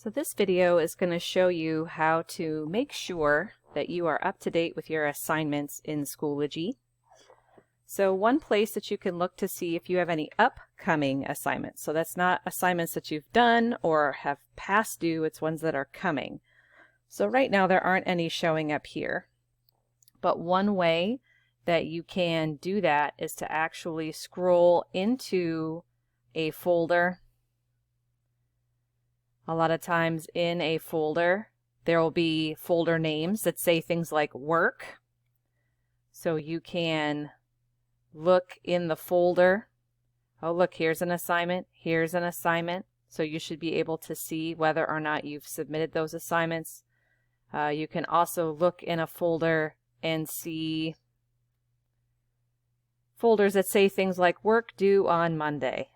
So this video is going to show you how to make sure that you are up to date with your assignments in Schoology. So one place that you can look to see if you have any upcoming assignments. So that's not assignments that you've done or have past due, it's ones that are coming. So right now there aren't any showing up here. But one way that you can do that is to actually scroll into a folder. A lot of times in a folder, there will be folder names that say things like work. So you can look in the folder. Oh, look, here's an assignment. Here's an assignment. So you should be able to see whether or not you've submitted those assignments. You can also look in a folder and see folders that say things like work due on Monday.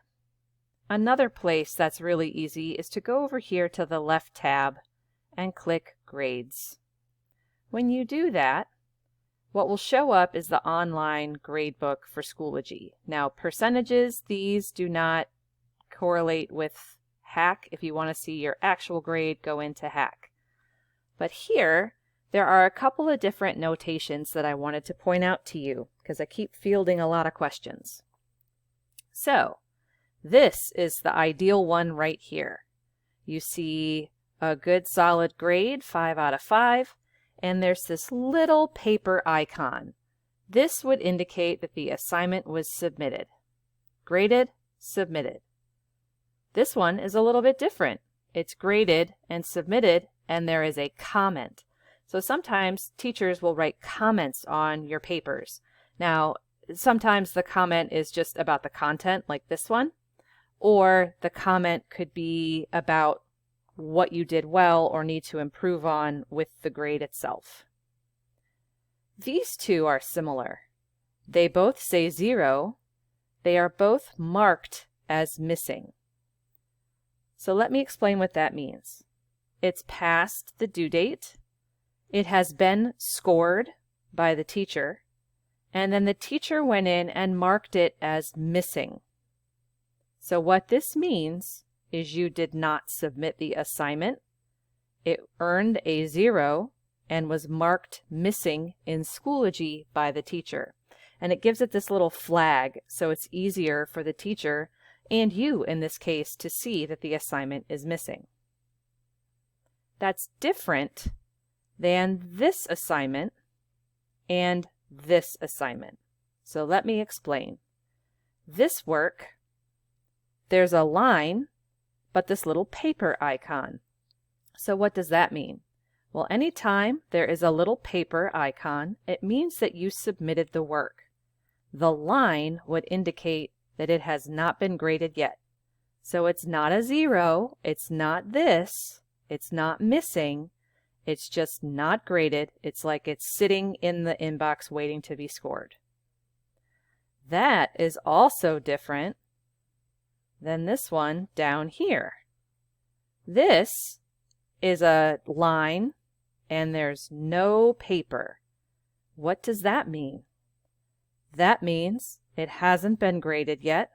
Another place that's really easy is to go over here to the left tab and click Grades. When you do that, what will show up is the online gradebook for Schoology. Now, percentages, these do not correlate with Hack. If you want to see your actual grade, go into Hack. But here, there are a couple of different notations that I wanted to point out to you because I keep fielding a lot of questions. So, this is the ideal one right here. You see a good solid grade, 5 out of 5, and there's this little paper icon. This would indicate that the assignment was submitted. Graded, submitted. This one is a little bit different. It's graded and submitted, and there is a comment. So sometimes teachers will write comments on your papers. Now, sometimes the comment is just about the content, like this one. Or the comment could be about what you did well or need to improve on with the grade itself. These two are similar. They both say 0. They are both marked as missing. So let me explain what that means. It's past the due date. It has been scored by the teacher. And then the teacher went in and marked it as missing. So what this means is you did not submit the assignment. It earned a 0 and was marked missing in Schoology by the teacher. And it gives it this little flag, so it's easier for the teacher, and you in this case, to see that the assignment is missing. That's different than this assignment and this assignment. So let me explain. This work, there's a line, but this little paper icon. So what does that mean? Well, anytime there is a little paper icon, it means that you submitted the work. The line would indicate that it has not been graded yet. So it's not a 0, it's not this, it's not missing, it's just not graded. It's like it's sitting in the inbox waiting to be scored. That is also different than this one down here. This is a line and there's no paper. What does that mean? That means it hasn't been graded yet,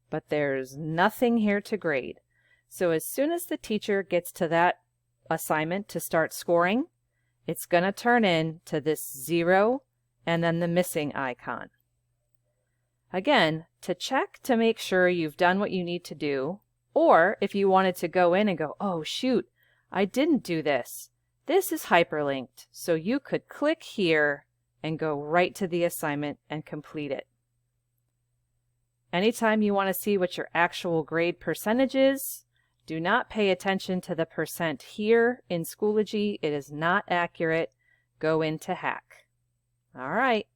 but there's nothing here to grade. So as soon as the teacher gets to that assignment to start scoring, it's going to turn into this 0 and then the missing icon. Again, to check to make sure you've done what you need to do, or if you wanted to go in and go, oh shoot, I didn't do this. This is hyperlinked, so you could click here and go right to the assignment and complete it. Anytime you want to see what your actual grade percentage is, do not pay attention to the percent here in Schoology. It is not accurate. Go into Hack. All right.